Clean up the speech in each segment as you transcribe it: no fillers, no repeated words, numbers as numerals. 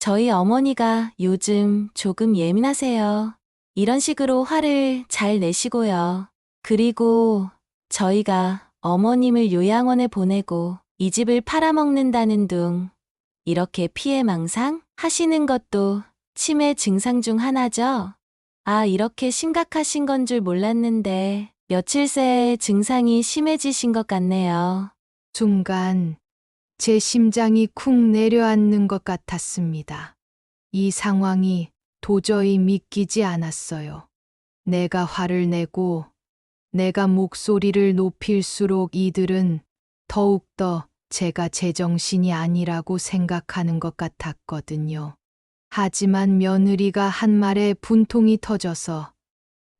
저희 어머니가 요즘 조금 예민하세요. 이런 식으로 화를 잘 내시고요. 그리고 저희가 어머님을 요양원에 보내고 이 집을 팔아먹는다는 둥 이렇게 피해망상 하시는 것도 치매 증상 중 하나죠? 아, 이렇게 심각하신 건 줄 몰랐는데 며칠 새 증상이 심해지신 것 같네요. 순간 제 심장이 쿵 내려앉는 것 같았습니다. 이 상황이 도저히 믿기지 않았어요. 내가 화를 내고 내가 목소리를 높일수록 이들은 더욱더 제가 제정신이 아니라고 생각하는 것 같았거든요. 하지만 며느리가 한 말에 분통이 터져서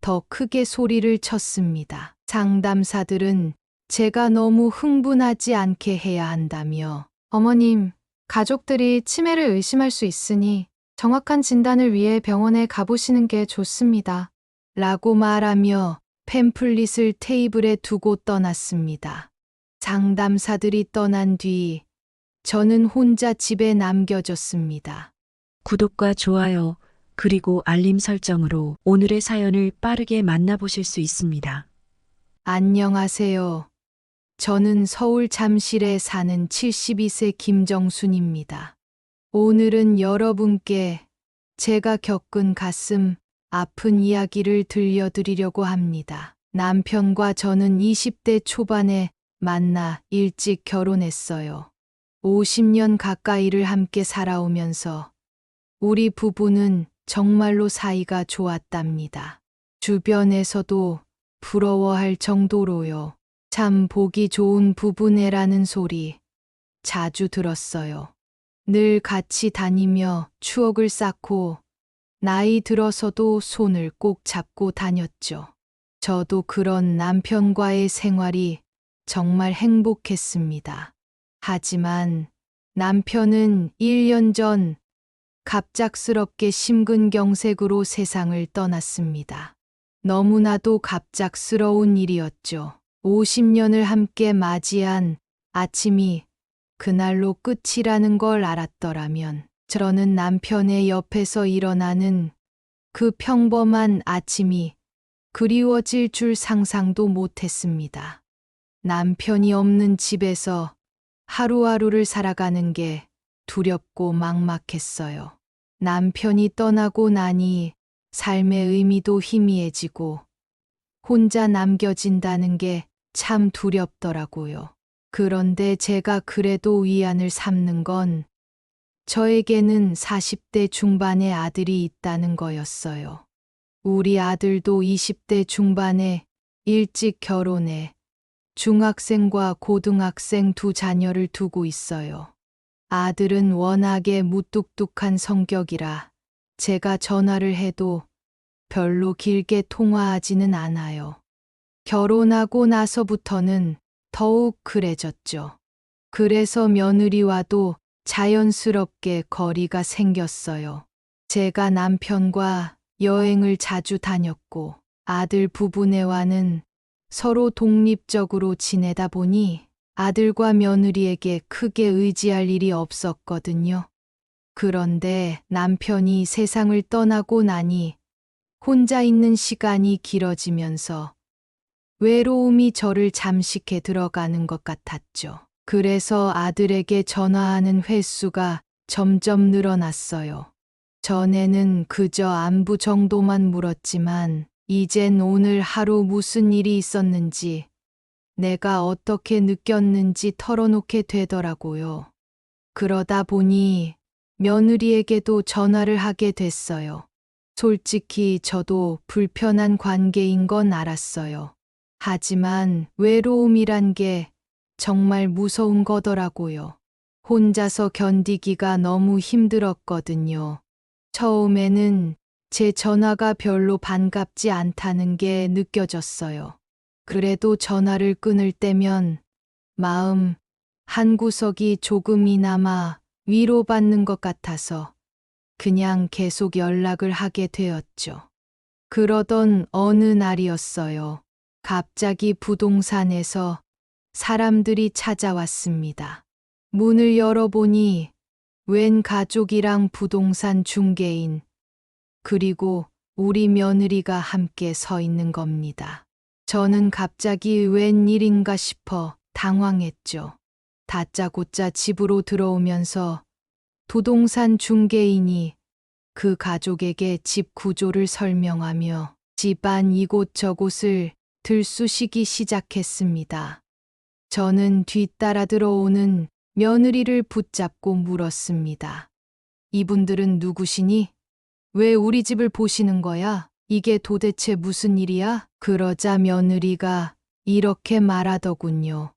더 크게 소리를 쳤습니다. 상담사들은 제가 너무 흥분하지 않게 해야 한다며. 어머님, 가족들이 치매를 의심할 수 있으니 정확한 진단을 위해 병원에 가보시는 게 좋습니다. 라고 말하며 팸플릿을 테이블에 두고 떠났습니다. 상담사들이 떠난 뒤 저는 혼자 집에 남겨졌습니다. 구독과 좋아요, 그리고 알림 설정으로 오늘의 사연을 빠르게 만나보실 수 있습니다. 안녕하세요. 저는 서울 잠실에 사는 72세 김정순입니다. 오늘은 여러분께 제가 겪은 가슴 아픈 이야기를 들려드리려고 합니다. 남편과 저는 20대 초반에 만나 일찍 결혼했어요. 50년 가까이를 함께 살아오면서 우리 부부는 정말로 사이가 좋았답니다. 주변에서도 부러워할 정도로요. 참 보기 좋은 부부네라는 소리 자주 들었어요. 늘 같이 다니며 추억을 쌓고 나이 들어서도 손을 꼭 잡고 다녔죠. 저도 그런 남편과의 생활이 정말 행복했습니다. 하지만 남편은 1년 전 갑작스럽게 심근경색으로 세상을 떠났습니다. 너무나도 갑작스러운 일이었죠. 50년을 함께 맞이한 아침이 그날로 끝이라는 걸 알았더라면 저는 남편의 옆에서 일어나는 그 평범한 아침이 그리워질 줄 상상도 못했습니다. 남편이 없는 집에서 하루하루를 살아가는 게 두렵고 막막했어요. 남편이 떠나고 나니 삶의 의미도 희미해지고 혼자 남겨진다는 게 참 두렵더라고요. 그런데 제가 그래도 위안을 삼는 건 저에게는 40대 중반의 아들이 있다는 거였어요. 우리 아들도 20대 중반에 일찍 결혼해 중학생과 고등학생 두 자녀를 두고 있어요. 아들은 워낙에 무뚝뚝한 성격이라 제가 전화를 해도 별로 길게 통화하지는 않아요. 결혼하고 나서부터는 더욱 그래졌죠. 그래서 며느리와도 자연스럽게 거리가 생겼어요. 제가 남편과 여행을 자주 다녔고 아들 부부네와는 서로 독립적으로 지내다 보니 아들과 며느리에게 크게 의지할 일이 없었거든요. 그런데 남편이 세상을 떠나고 나니 혼자 있는 시간이 길어지면서 외로움이 저를 잠식해 들어가는 것 같았죠. 그래서 아들에게 전화하는 횟수가 점점 늘어났어요. 전에는 그저 안부 정도만 물었지만 이젠 오늘 하루 무슨 일이 있었는지 내가 어떻게 느꼈는지 털어놓게 되더라고요. 그러다 보니 며느리에게도 전화를 하게 됐어요. 솔직히 저도 불편한 관계인 건 알았어요. 하지만 외로움이란 게 정말 무서운 거더라고요. 혼자서 견디기가 너무 힘들었거든요. 처음에는 제 전화가 별로 반갑지 않다는 게 느껴졌어요. 그래도 전화를 끊을 때면 마음 한구석이 조금이나마 위로받는 것 같아서 그냥 계속 연락을 하게 되었죠. 그러던 어느 날이었어요. 갑자기 부동산에서 사람들이 찾아왔습니다. 문을 열어보니 웬 가족이랑 부동산 중개인, 그리고 우리 며느리가 함께 서 있는 겁니다. 저는 갑자기 웬일인가 싶어 당황했죠. 다짜고짜 집으로 들어오면서 부동산 중개인이 그 가족에게 집 구조를 설명하며 집안 이곳저곳을 들쑤시기 시작했습니다. 저는 뒤따라 들어오는 며느리를 붙잡고 물었습니다. 이분들은 누구시니? 왜 우리 집을 보시는 거야? 이게 도대체 무슨 일이야? 그러자 며느리가 이렇게 말하더군요.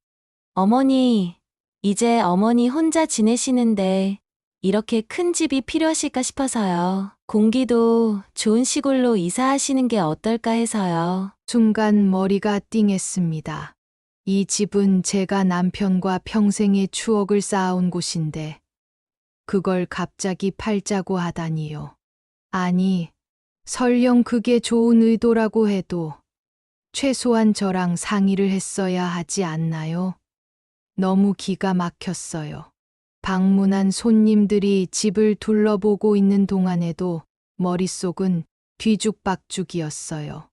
어머니, 이제 어머니 혼자 지내시는데 이렇게 큰 집이 필요하실까 싶어서요. 공기도 좋은 시골로 이사하시는 게 어떨까 해서요. 순간 머리가 띵했습니다. 이 집은 제가 남편과 평생의 추억을 쌓아온 곳인데 그걸 갑자기 팔자고 하다니요. 아니, 설령 그게 좋은 의도라고 해도 최소한 저랑 상의를 했어야 하지 않나요? 너무 기가 막혔어요. 방문한 손님들이 집을 둘러보고 있는 동안에도 머릿속은 뒤죽박죽이었어요.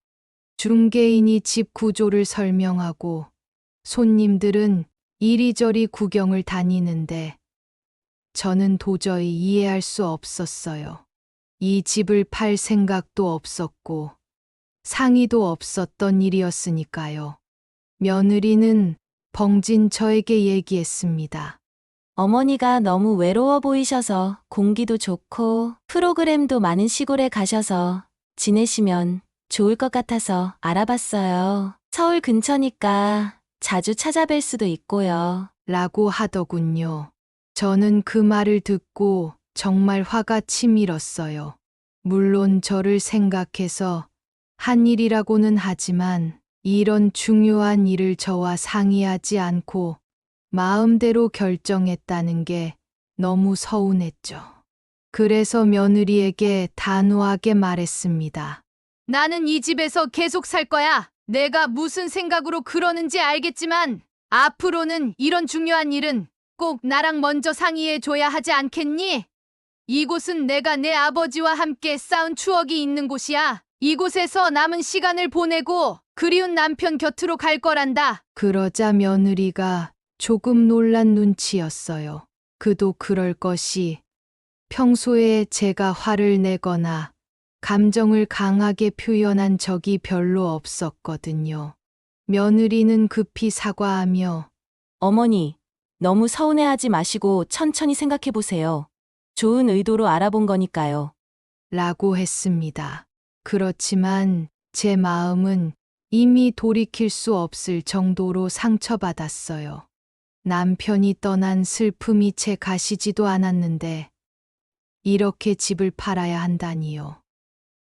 중개인이 집 구조를 설명하고 손님들은 이리저리 구경을 다니는데 저는 도저히 이해할 수 없었어요. 이 집을 팔 생각도 없었고 상의도 없었던 일이었으니까요. 며느리는 벙진 저에게 얘기했습니다. 어머니가 너무 외로워 보이셔서 공기도 좋고 프로그램도 많은 시골에 가셔서 지내시면 좋을 것 같아서 알아봤어요. 서울 근처니까 자주 찾아뵐 수도 있고요. 라고 하더군요. 저는 그 말을 듣고 정말 화가 치밀었어요. 물론 저를 생각해서 한 일이라고는 하지만 이런 중요한 일을 저와 상의하지 않고 마음대로 결정했다는 게 너무 서운했죠. 그래서 며느리에게 단호하게 말했습니다. 나는 이 집에서 계속 살 거야. 내가 무슨 생각으로 그러는지 알겠지만 앞으로는 이런 중요한 일은 꼭 나랑 먼저 상의해 줘야 하지 않겠니? 이곳은 내가 내 아버지와 함께 쌓은 추억이 있는 곳이야. 이곳에서 남은 시간을 보내고 그리운 남편 곁으로 갈 거란다. 그러자 며느리가 조금 놀란 눈치였어요. 그도 그럴 것이 평소에 제가 화를 내거나 감정을 강하게 표현한 적이 별로 없었거든요. 며느리는 급히 사과하며 어머니, 너무 서운해하지 마시고 천천히 생각해 보세요. 좋은 의도로 알아본 거니까요. 라고 했습니다. 그렇지만 제 마음은 이미 돌이킬 수 없을 정도로 상처받았어요. 남편이 떠난 슬픔이 채 가시지도 않았는데 이렇게 집을 팔아야 한다니요.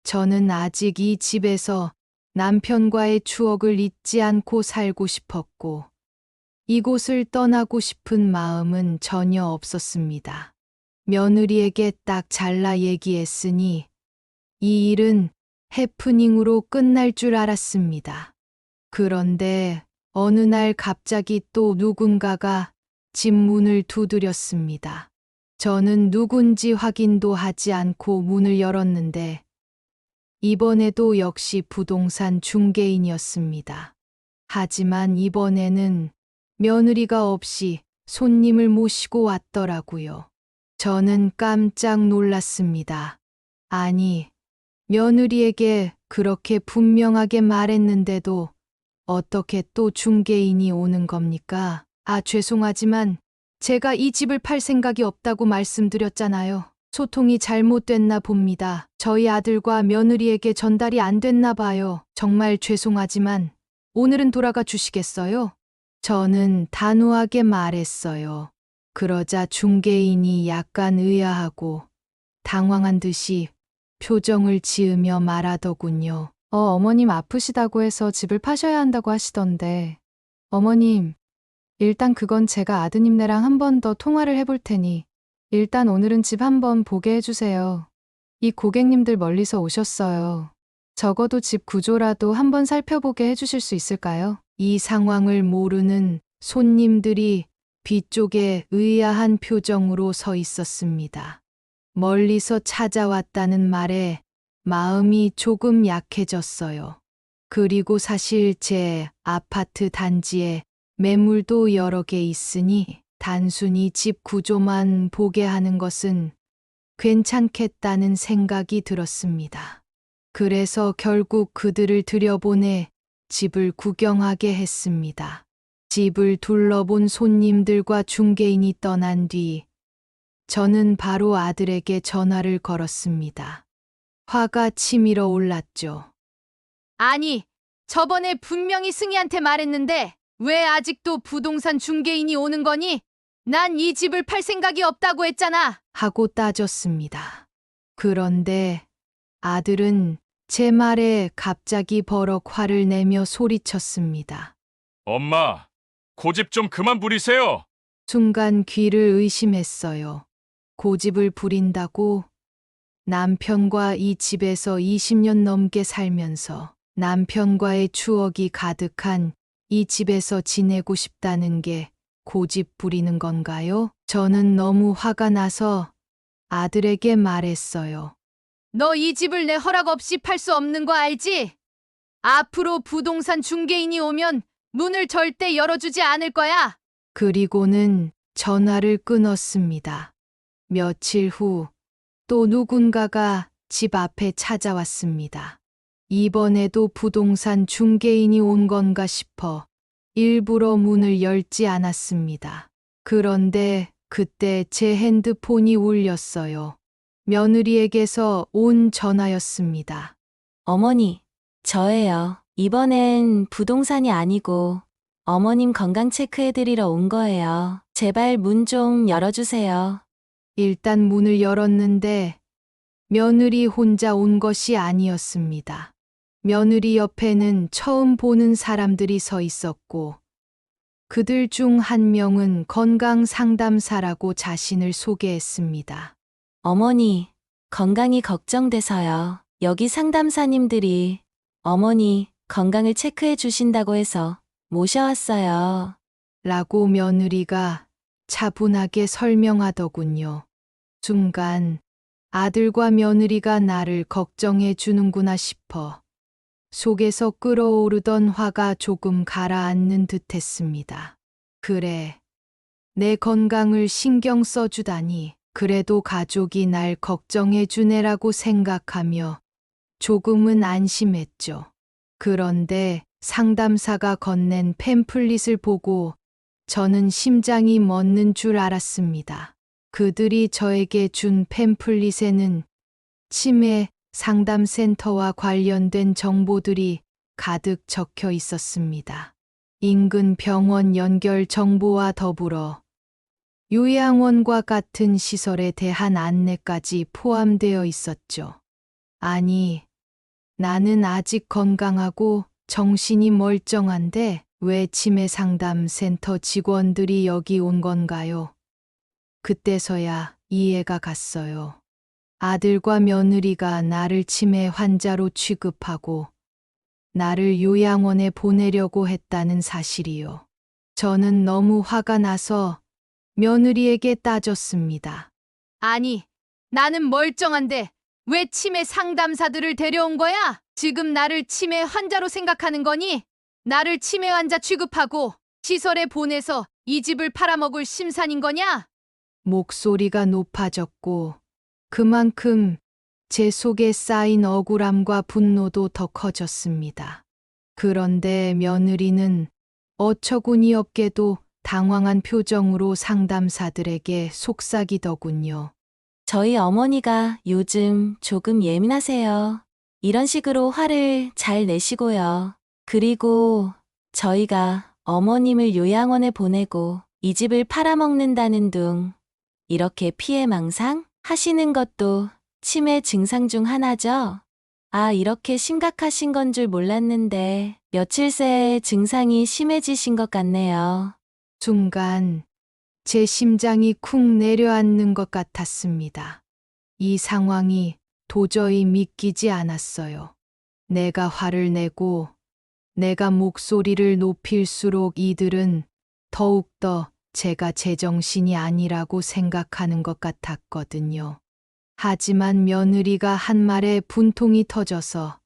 저는 아직 이 집에서 남편과의 추억을 잊지 않고 살고 싶었고 이곳을 떠나고 싶은 마음은 전혀 없었습니다. 며느리에게 딱 잘라 얘기했으니 이 일은 해프닝으로 끝날 줄 알았습니다. 그런데 어느 날 갑자기 또 누군가가 집 문을 두드렸습니다. 저는 누군지 확인도 하지 않고 문을 열었는데 이번에도 역시 부동산 중개인이었습니다. 하지만 이번에는 며느리가 없이 손님을 모시고 왔더라고요. 저는 깜짝 놀랐습니다. 아니, 며느리에게 그렇게 분명하게 말했는데도 어떻게 또 중개인이 오는 겁니까? 아, 죄송하지만 제가 이 집을 팔 생각이 없다고 말씀드렸잖아요. 소통이 잘못됐나 봅니다. 저희 아들과 며느리에게 전달이 안 됐나 봐요. 정말 죄송하지만 오늘은 돌아가 주시겠어요? 저는 단호하게 말했어요. 그러자 중개인이 약간 의아하고 당황한 듯이 표정을 지으며 말하더군요. 어머님 아프시다고 해서 집을 파셔야 한다고 하시던데. 어머님, 일단 그건 제가 아드님네랑 한 번 더 통화를 해볼 테니 일단 오늘은 집 한번 보게 해주세요. 이 고객님들 멀리서 오셨어요. 적어도 집 구조라도 한번 살펴보게 해주실 수 있을까요? 이 상황을 모르는 손님들이 뒤쪽에 의아한 표정으로 서 있었습니다. 멀리서 찾아왔다는 말에 마음이 조금 약해졌어요. 그리고 사실 제 아파트 단지에 매물도 여러 개 있으니 단순히 집 구조만 보게 하는 것은 괜찮겠다는 생각이 들었습니다. 그래서 결국 그들을 들여보내 집을 구경하게 했습니다. 집을 둘러본 손님들과 중개인이 떠난 뒤 저는 바로 아들에게 전화를 걸었습니다. 화가 치밀어 올랐죠. 아니, 저번에 분명히 승희한테 말했는데 왜 아직도 부동산 중개인이 오는 거니? 난 이 집을 팔 생각이 없다고 했잖아. 하고 따졌습니다. 그런데 아들은 제 말에 갑자기 버럭 화를 내며 소리쳤습니다. 엄마, 고집 좀 그만 부리세요. 순간 귀를 의심했어요. 고집을 부린다고? 남편과 이 집에서 20년 넘게 살면서 남편과의 추억이 가득한 이 집에서 지내고 싶다는 게 고집 부리는 건가요? 저는 너무 화가 나서 아들에게 말했어요. 너 이 집을 내 허락 없이 팔 수 없는 거 알지? 앞으로 부동산 중개인이 오면 문을 절대 열어주지 않을 거야. 그리고는 전화를 끊었습니다. 며칠 후 또 누군가가 집 앞에 찾아왔습니다. 이번에도 부동산 중개인이 온 건가 싶어 일부러 문을 열지 않았습니다. 그런데 그때 제 핸드폰이 울렸어요. 며느리에게서 온 전화였습니다. 어머니, 저예요. 이번엔 부동산이 아니고 어머님 건강 체크해드리러 온 거예요. 제발 문 좀 열어주세요. 일단 문을 열었는데 며느리 혼자 온 것이 아니었습니다. 며느리 옆에는 처음 보는 사람들이 서 있었고 그들 중 한 명은 건강 상담사라고 자신을 소개했습니다. 어머니, 건강이 걱정돼서요. 여기 상담사님들이 어머니 건강을 체크해 주신다고 해서 모셔왔어요. 라고 며느리가 차분하게 설명하더군요. 순간 아들과 며느리가 나를 걱정해 주는구나 싶어 속에서 끓어오르던 화가 조금 가라앉는 듯 했습니다. 그래, 내 건강을 신경 써주다니 그래도 가족이 날 걱정해 주네라고 생각하며 조금은 안심했죠. 그런데 상담사가 건넨 팸플릿을 보고 저는 심장이 멎는 줄 알았습니다. 그들이 저에게 준 팸플릿에는 치매 상담센터와 관련된 정보들이 가득 적혀 있었습니다. 인근 병원 연결 정보와 더불어 요양원과 같은 시설에 대한 안내까지 포함되어 있었죠. 아니, 나는 아직 건강하고 정신이 멀쩡한데 왜 치매 상담센터 직원들이 여기 온 건가요? 그때서야 이해가 갔어요. 아들과 며느리가 나를 치매 환자로 취급하고 나를 요양원에 보내려고 했다는 사실이요. 저는 너무 화가 나서 며느리에게 따졌습니다. 아니, 나는 멀쩡한데 왜 치매 상담사들을 데려온 거야? 지금 나를 치매 환자로 생각하는 거니? 나를 치매 환자 취급하고 시설에 보내서 이 집을 팔아먹을 심산인 거냐? 목소리가 높아졌고 그만큼 제 속에 쌓인 억울함과 분노도 더 커졌습니다. 그런데 며느리는 어처구니 없게도 당황한 표정으로 상담사들에게 속삭이더군요. 저희 어머니가 요즘 조금 예민하세요. 이런 식으로 화를 잘 내시고요. 그리고 저희가 어머님을 요양원에 보내고 이 집을 팔아먹는다는 둥 이렇게 피해망상 하시는 것도 치매 증상 중 하나죠? 아, 이렇게 심각하신 건 줄 몰랐는데 며칠 새 증상이 심해지신 것 같네요. 순간 제 심장이 쿵 내려앉는 것 같았습니다. 이 상황이 도저히 믿기지 않았어요. 내가 화를 내고 내가 목소리를 높일수록 이들은 더욱더 제가 제정신이 아니라고 생각하는 것 같았거든요. 하지만 며느리가 한 말에 분통이 터져서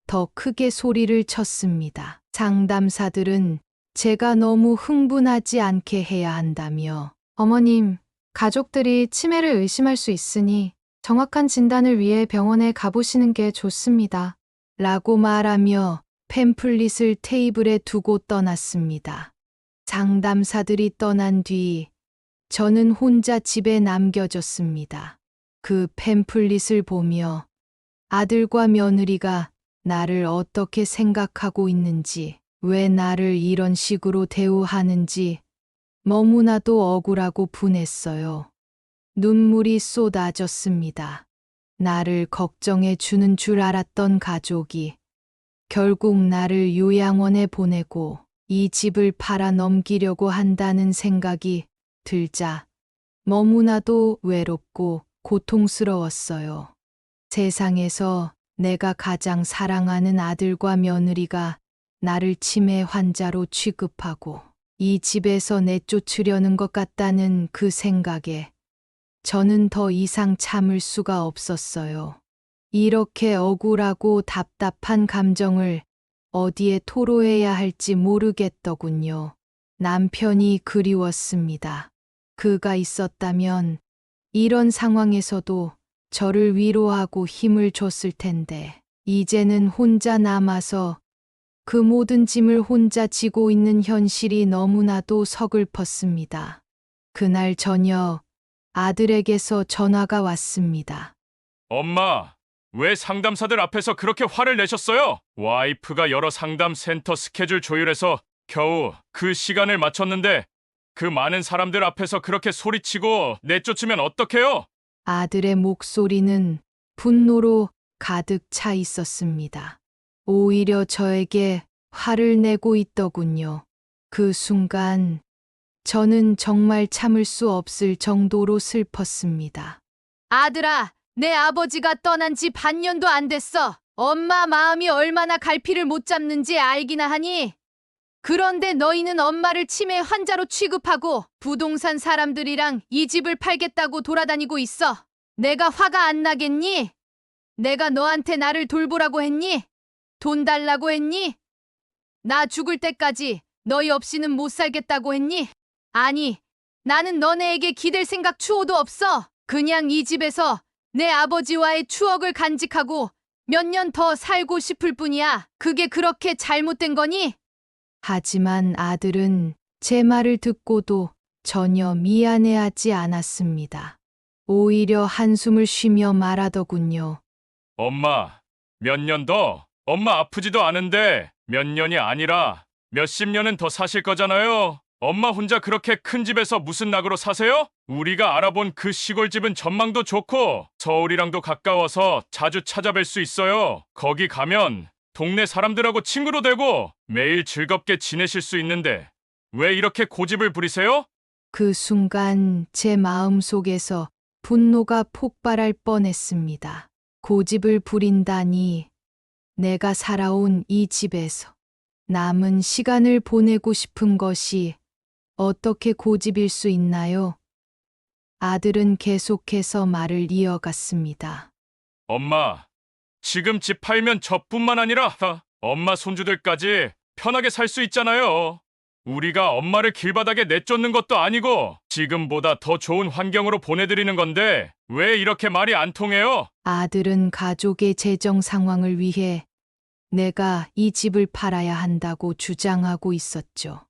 더 크게 소리를 쳤습니다. 상담사들은 제가 너무 흥분하지 않게 해야 한다며. 어머님, 가족들이 치매를 의심할 수 있으니 정확한 진단을 위해 병원에 가보시는 게 좋습니다. 라고 말하며 팸플릿을 테이블에 두고 떠났습니다. 상담사들이 떠난 뒤 저는 혼자 집에 남겨졌습니다. 그 팸플릿을 보며 아들과 며느리가 나를 어떻게 생각하고 있는지, 왜 나를 이런 식으로 대우하는지 너무나도 억울하고 분했어요. 눈물이 쏟아졌습니다. 나를 걱정해 주는 줄 알았던 가족이 결국 나를 요양원에 보내고 이 집을 팔아 넘기려고 한다는 생각이 들자 너무나도 외롭고 고통스러웠어요. 세상에서 내가 가장 사랑하는 아들과 며느리가 나를 치매 환자로 취급하고 이 집에서 내쫓으려는 것 같다는 그 생각에 저는 더 이상 참을 수가 없었어요. 이렇게 억울하고 답답한 감정을 어디에 토로해야 할지 모르겠더군요. 남편이 그리웠습니다. 그가 있었다면 이런 상황에서도 저를 위로하고 힘을 줬을 텐데, 이제는 혼자 남아서 그 모든 짐을 혼자 지고 있는 현실이 너무나도 서글펐습니다. 그날 저녁 아들에게서 전화가 왔습니다. 엄마, 왜 상담사들 앞에서 그렇게 화를 내셨어요? 와이프가 여러 상담 센터 스케줄 조율해서 겨우 그 시간을 맞췄는데 그 많은 사람들 앞에서 그렇게 소리치고 내쫓으면 어떡해요? 아들의 목소리는 분노로 가득 차 있었습니다. 오히려 저에게 화를 내고 있더군요. 그 순간 저는 정말 참을 수 없을 정도로 슬펐습니다. 아들아, 내 아버지가 떠난 지 반년도 안 됐어. 엄마 마음이 얼마나 갈피를 못 잡는지 알기나 하니? 그런데 너희는 엄마를 치매 환자로 취급하고 부동산 사람들이랑 이 집을 팔겠다고 돌아다니고 있어. 내가 화가 안 나겠니? 내가 너한테 나를 돌보라고 했니? 돈 달라고 했니? 나 죽을 때까지 너희 없이는 못 살겠다고 했니? 아니, 나는 너네에게 기댈 생각 추호도 없어. 그냥 이 집에서 내 아버지와의 추억을 간직하고 몇 년 더 살고 싶을 뿐이야. 그게 그렇게 잘못된 거니? 하지만 아들은 제 말을 듣고도 전혀 미안해하지 않았습니다. 오히려 한숨을 쉬며 말하더군요. 엄마, 몇 년 더? 엄마 아프지도 않은데 몇 년이 아니라 몇십 년은 더 사실 거잖아요. 엄마 혼자 그렇게 큰 집에서 무슨 낙으로 사세요? 우리가 알아본 그 시골집은 전망도 좋고 서울이랑도 가까워서 자주 찾아뵐 수 있어요. 거기 가면 동네 사람들하고 친구도 되고 매일 즐겁게 지내실 수 있는데 왜 이렇게 고집을 부리세요? 그 순간 제 마음속에서 분노가 폭발할 뻔했습니다. 고집을 부린다니, 내가 살아온 이 집에서 남은 시간을 보내고 싶은 것이 어떻게 고집일 수 있나요? 아들은 계속해서 말을 이어갔습니다. 엄마, 지금 집 팔면 저뿐만 아니라 엄마 손주들까지 편하게 살 수 있잖아요. 우리가 엄마를 길바닥에 내쫓는 것도 아니고 지금보다 더 좋은 환경으로 보내드리는 건데 왜 이렇게 말이 안 통해요? 아들은 가족의 재정 상황을 위해 내가 이 집을 팔아야 한다고 주장하고 있었죠.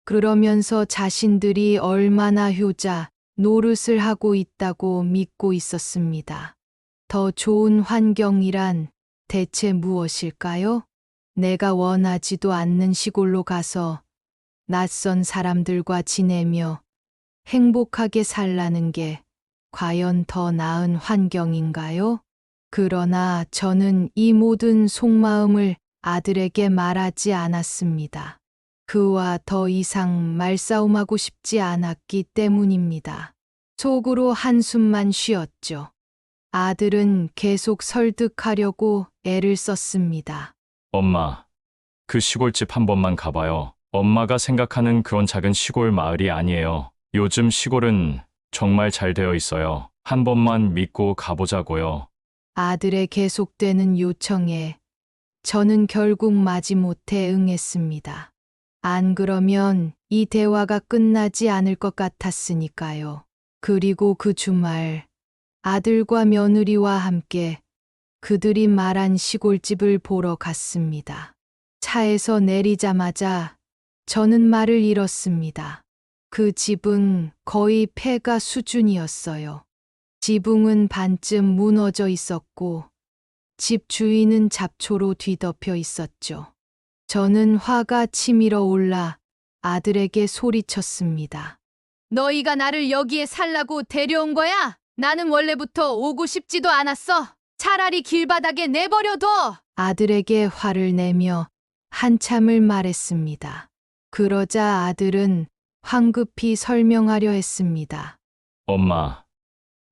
그러면서 자신들이 얼마나 효자, 노릇을 하고 있다고 믿고 있었습니다. 더 좋은 환경이란 대체 무엇일까요? 내가 원하지도 않는 시골로 가서 낯선 사람들과 지내며 행복하게 살라는 게 과연 더 나은 환경인가요? 그러나 저는 이 모든 속마음을 아들에게 말하지 않았습니다. 그와 더 이상 말싸움하고 싶지 않았기 때문입니다. 속으로 한숨만 쉬었죠. 아들은 계속 설득하려고 애를 썼습니다. 엄마, 그 시골집 한 번만 가봐요. 엄마가 생각하는 그런 작은 시골 마을이 아니에요. 요즘 시골은 정말 잘 되어 있어요. 한 번만 믿고 가보자고요. 아들의 계속되는 요청에 저는 결국 마지못해 응했습니다. 안 그러면 이 대화가 끝나지 않을 것 같았으니까요. 그리고 그 주말 아들과 며느리와 함께 그들이 말한 시골집을 보러 갔습니다. 차에서 내리자마자 저는 말을 잃었습니다. 그 집은 거의 폐가 수준이었어요. 지붕은 반쯤 무너져 있었고 집 주인은 잡초로 뒤덮여 있었죠. 저는 화가 치밀어 올라 아들에게 소리쳤습니다. 너희가 나를 여기에 살라고 데려온 거야? 나는 원래부터 오고 싶지도 않았어. 차라리 길바닥에 내버려둬. 아들에게 화를 내며 한참을 말했습니다. 그러자 아들은 황급히 설명하려 했습니다. 엄마,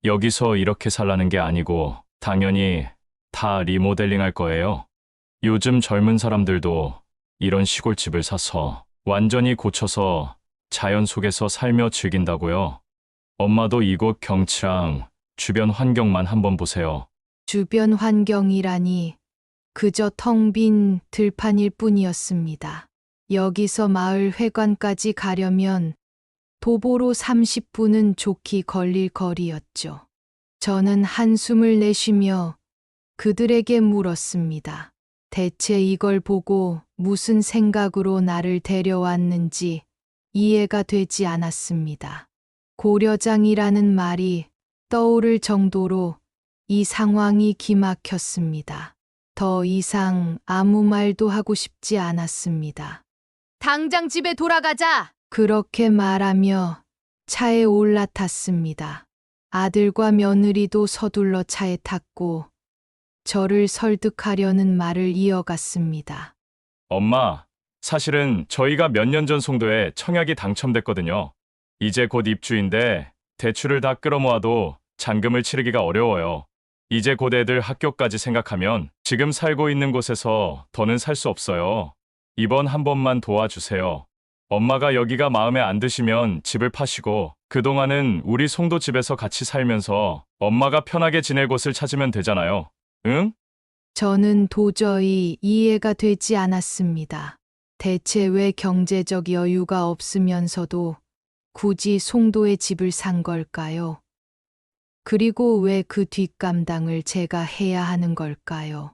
여기서 이렇게 살라는 게 아니고 당연히 다 리모델링 할 거예요. 요즘 젊은 사람들도 이런 시골집을 사서 완전히 고쳐서 자연 속에서 살며 즐긴다고요. 엄마도 이곳 경치랑 주변 환경만 한번 보세요. 주변 환경이라니 그저 텅 빈 들판일 뿐이었습니다. 여기서 마을 회관까지 가려면 도보로 30분은 좋게 걸릴 거리였죠. 저는 한숨을 내쉬며 그들에게 물었습니다. 대체 이걸 보고 무슨 생각으로 나를 데려왔는지 이해가 되지 않았습니다. 고려장이라는 말이 떠오를 정도로 이 상황이 기막혔습니다. 더 이상 아무 말도 하고 싶지 않았습니다. 당장 집에 돌아가자. 그렇게 말하며 차에 올라탔습니다. 아들과 며느리도 서둘러 차에 탔고 저를 설득하려는 말을 이어갔습니다. 엄마, 사실은 저희가 몇 년 전 송도에 청약이 당첨됐거든요. 이제 곧 입주인데 대출을 다 끌어모아도 잔금을 치르기가 어려워요. 이제 곧 애들 학교까지 생각하면 지금 살고 있는 곳에서 더는 살 수 없어요. 이번 한 번만 도와주세요. 엄마가 여기가 마음에 안 드시면 집을 파시고 그동안은 우리 송도 집에서 같이 살면서 엄마가 편하게 지낼 곳을 찾으면 되잖아요. 응? 저는 도저히 이해가 되지 않았습니다. 대체 왜 경제적 여유가 없으면서도 굳이 송도에 집을 산 걸까요? 그리고 왜 그 뒷감당을 제가 해야 하는 걸까요?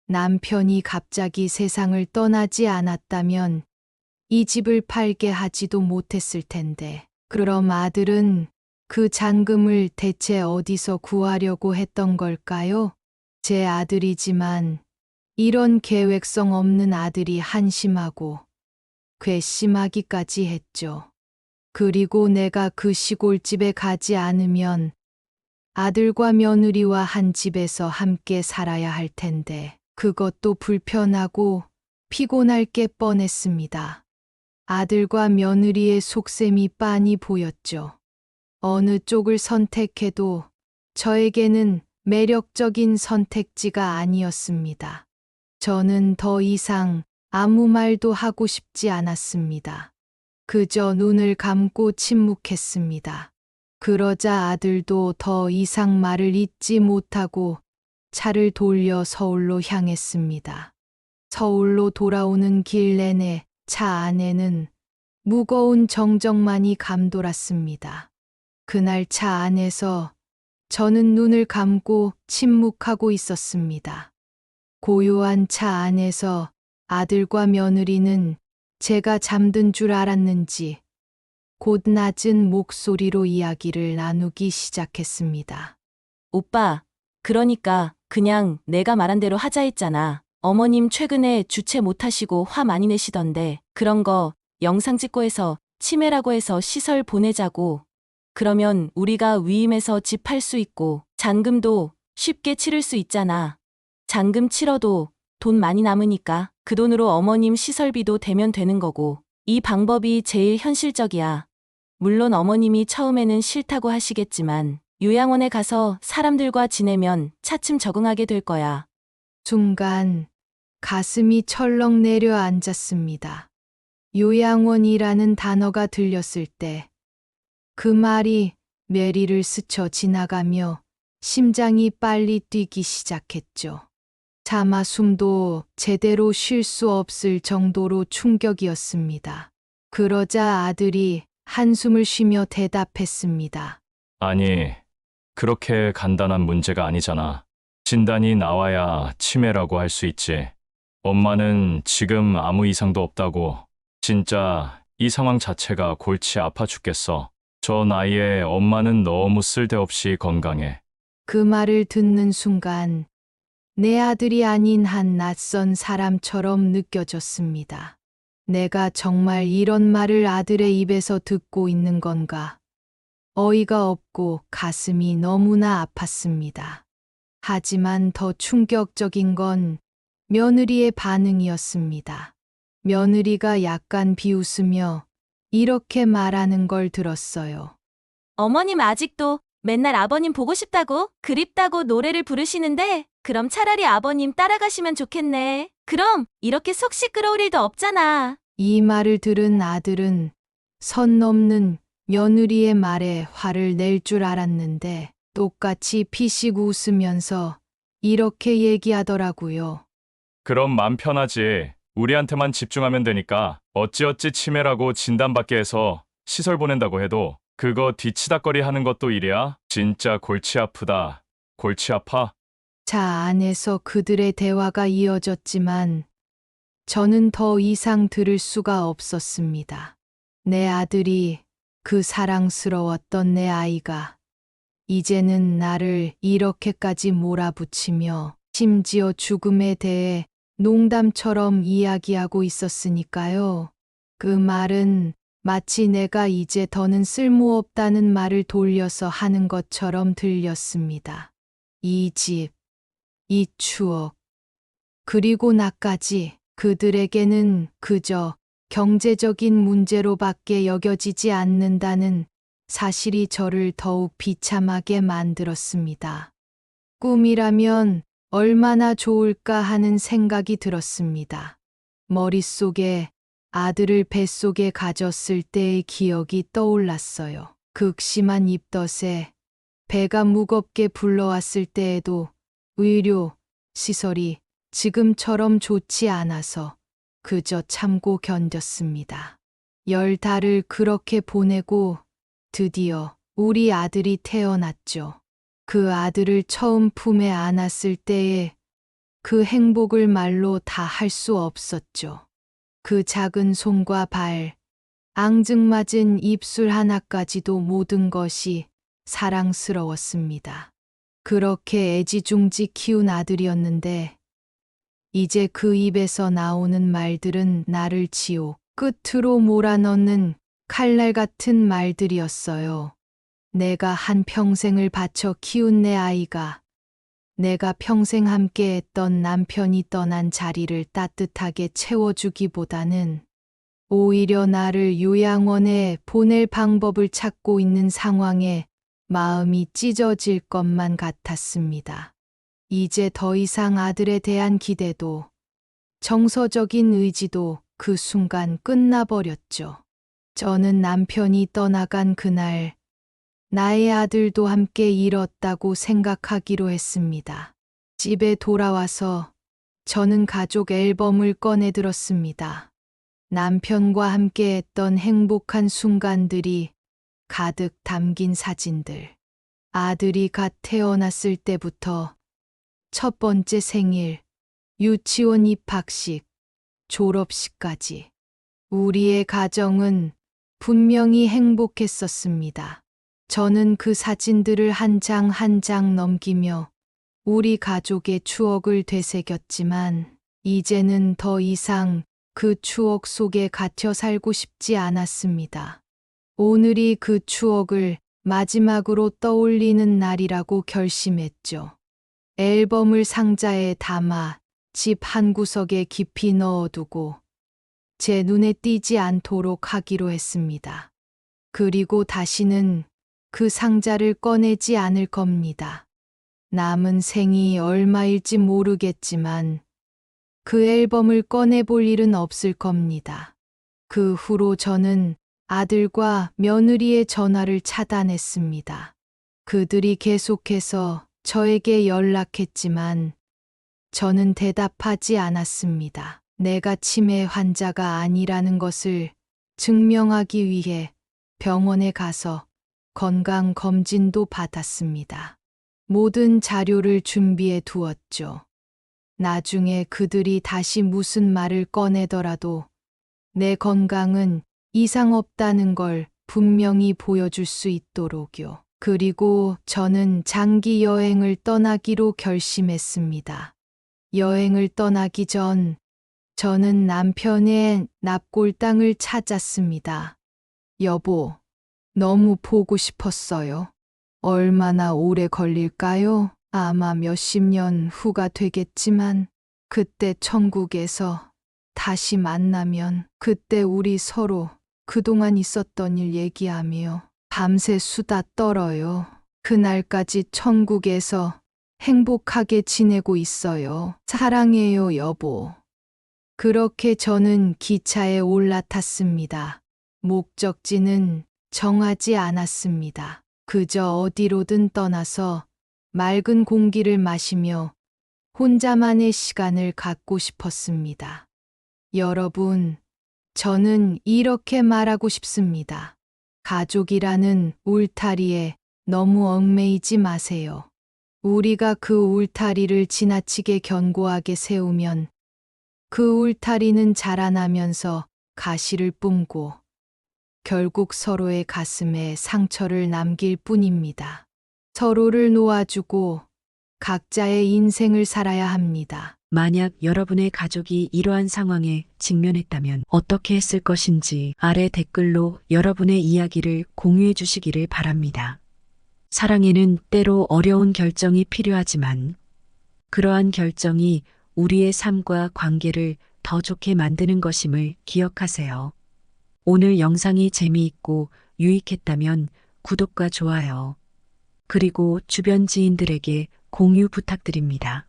남편이 갑자기 세상을 떠나지 않았다면 이 집을 팔게 하지도 못했을 텐데, 그럼 아들은 그 잔금을 대체 어디서 구하려고 했던 걸까요? 제 아들이지만 이런 계획성 없는 아들이 한심하고 괘씸하기까지 했죠. 그리고 내가 그 시골집에 가지 않으면 아들과 며느리와 한 집에서 함께 살아야 할 텐데 그것도 불편하고 피곤할 게 뻔했습니다. 아들과 며느리의 속셈이 빤히 보였죠. 어느 쪽을 선택해도 저에게는 매력적인 선택지가 아니었습니다. 저는 더 이상 아무 말도 하고 싶지 않았습니다. 그저 눈을 감고 침묵했습니다. 그러자 아들도 더 이상 말을 잇지 못하고 차를 돌려 서울로 향했습니다. 서울로 돌아오는 길 내내 차 안에는 무거운 정적만이 감돌았습니다. 그날 차 안에서 저는 눈을 감고 침묵하고 있었습니다. 고요한 차 안에서 아들과 며느리는 제가 잠든 줄 알았는지 곧 낮은 목소리로 이야기를 나누기 시작했습니다. 오빠, 그러니까 그냥 내가 말한 대로 하자 했잖아. 어머님 최근에 주체 못하시고 화 많이 내시던데 그런 거 영상 찍고 해서 치매라고 해서 시설 보내자고. 그러면 우리가 위임해서 집 팔 수 있고 잔금도 쉽게 치를 수 있잖아. 잔금 치러도 돈 많이 남으니까 그 돈으로 어머님 시설비도 대면 되는 거고. 이 방법이 제일 현실적이야. 물론 어머님이 처음에는 싫다고 하시겠지만 요양원에 가서 사람들과 지내면 차츰 적응하게 될 거야. 순간 가슴이 철렁 내려앉았습니다. 요양원이라는 단어가 들렸을 때 그 말이 메리를 스쳐 지나가며 심장이 빨리 뛰기 시작했죠. 차마 숨도 제대로 쉴 수 없을 정도로 충격이었습니다. 그러자 아들이 한숨을 쉬며 대답했습니다. 아니, 그렇게 간단한 문제가 아니잖아. 진단이 나와야 치매라고 할 수 있지. 엄마는 지금 아무 이상도 없다고. 진짜 이 상황 자체가 골치 아파 죽겠어. 저 나이에 엄마는 너무 쓸데없이 건강해. 그 말을 듣는 순간 내 아들이 아닌 한 낯선 사람처럼 느껴졌습니다. 내가 정말 이런 말을 아들의 입에서 듣고 있는 건가? 어이가 없고 가슴이 너무나 아팠습니다. 하지만 더 충격적인 건 며느리의 반응이었습니다. 며느리가 약간 비웃으며 이렇게 말하는 걸 들었어요. 어머님 아직도 맨날 아버님 보고 싶다고, 그립다고 노래를 부르시는데, 그럼 차라리 아버님 따라가시면 좋겠네. 그럼 이렇게 속 시끄러울 일도 없잖아. 이 말을 들은 아들은 선 넘는 며느리의 말에 화를 낼 줄 알았는데 똑같이 피식 웃으면서 이렇게 얘기하더라고요. 그럼 맘 편하지. 우리한테만 집중하면 되니까 어찌어찌 치매라고 진단받게 해서 시설 보낸다고 해도 그거 뒤치다거리 하는 것도 일이야? 진짜 골치 아프다. 골치 아파? 차 안에서 그들의 대화가 이어졌지만 저는 더 이상 들을 수가 없었습니다. 내 아들이, 그 사랑스러웠던 내 아이가 이제는 나를 이렇게까지 몰아붙이며 심지어 죽음에 대해 농담처럼 이야기하고 있었으니까요. 그 말은 마치 내가 이제 더는 쓸모없다는 말을 돌려서 하는 것처럼 들렸습니다. 이 집, 이 추억, 그리고 나까지 그들에게는 그저 경제적인 문제로밖에 여겨지지 않는다는 사실이 저를 더욱 비참하게 만들었습니다. 꿈이라면 얼마나 좋을까 하는 생각이 들었습니다. 머릿속에 아들을 뱃속에 가졌을 때의 기억이 떠올랐어요. 극심한 입덧에 배가 무겁게 불러왔을 때에도 의료, 시설이 지금처럼 좋지 않아서 그저 참고 견뎠습니다. 10달을 그렇게 보내고 드디어 우리 아들이 태어났죠. 그 아들을 처음 품에 안았을 때의 그 행복을 말로 다 할 수 없었죠. 그 작은 손과 발, 앙증맞은 입술 하나까지도 모든 것이 사랑스러웠습니다. 그렇게 애지중지 키운 아들이었는데 이제 그 입에서 나오는 말들은 나를 지옥 끝으로 몰아넣는 칼날 같은 말들이었어요. 내가 한 평생을 바쳐 키운 내 아이가, 내가 평생 함께했던 남편이 떠난 자리를 따뜻하게 채워주기보다는 오히려 나를 요양원에 보낼 방법을 찾고 있는 상황에 마음이 찢어질 것만 같았습니다. 이제 더 이상 아들에 대한 기대도 정서적인 의지도 그 순간 끝나버렸죠. 저는 남편이 떠나간 그날 나의 아들도 함께 잃었다고 생각하기로 했습니다. 집에 돌아와서 저는 가족 앨범을 꺼내 들었습니다. 남편과 함께 했던 행복한 순간들이 가득 담긴 사진들. 아들이 갓 태어났을 때부터 첫 번째 생일, 유치원 입학식, 졸업식까지 우리의 가정은 분명히 행복했었습니다. 저는 그 사진들을 한 장 한 장 넘기며 우리 가족의 추억을 되새겼지만 이제는 더 이상 그 추억 속에 갇혀 살고 싶지 않았습니다. 오늘이 그 추억을 마지막으로 떠올리는 날이라고 결심했죠. 앨범을 상자에 담아 집 한 구석에 깊이 넣어두고 제 눈에 띄지 않도록 하기로 했습니다. 그리고 다시는 그 상자를 꺼내지 않을 겁니다. 남은 생이 얼마일지 모르겠지만 그 앨범을 꺼내볼 일은 없을 겁니다. 그 후로 저는 아들과 며느리의 전화를 차단했습니다. 그들이 계속해서 저에게 연락했지만 저는 대답하지 않았습니다. 내가 치매 환자가 아니라는 것을 증명하기 위해 병원에 가서 건강 검진도 받았습니다. 모든 자료를 준비해 두었죠. 나중에 그들이 다시 무슨 말을 꺼내더라도 내 건강은 이상 없다는 걸 분명히 보여줄 수 있도록요. 그리고 저는 장기 여행을 떠나기로 결심했습니다. 여행을 떠나기 전 저는 남편의 납골 땅을 찾았습니다. 여보, 너무 보고 싶었어요. 얼마나 오래 걸릴까요? 아마 몇십 년 후가 되겠지만 그때 천국에서 다시 만나면 그때 우리 서로 그동안 있었던 일 얘기하며 밤새 수다 떨어요. 그날까지 천국에서 행복하게 지내고 있어요. 사랑해요, 여보. 그렇게 저는 기차에 올라탔습니다. 목적지는 정하지 않았습니다. 그저 어디로든 떠나서 맑은 공기를 마시며 혼자만의 시간을 갖고 싶었습니다. 여러분, 저는 이렇게 말하고 싶습니다. 가족이라는 울타리에 너무 얽매이지 마세요. 우리가 그 울타리를 지나치게 견고하게 세우면 그 울타리는 자라나면서 가시를 뿜고 결국 서로의 가슴에 상처를 남길 뿐입니다. 서로를 놓아주고 각자의 인생을 살아야 합니다. 만약 여러분의 가족이 이러한 상황에 직면했다면 어떻게 했을 것인지 아래 댓글로 여러분의 이야기를 공유해 주시기를 바랍니다. 사랑에는 때로 어려운 결정이 필요하지만 그러한 결정이 우리의 삶과 관계를 더 좋게 만드는 것임을 기억하세요. 오늘 영상이 재미있고 유익했다면 구독과 좋아요, 그리고 주변 지인들에게 공유 부탁드립니다.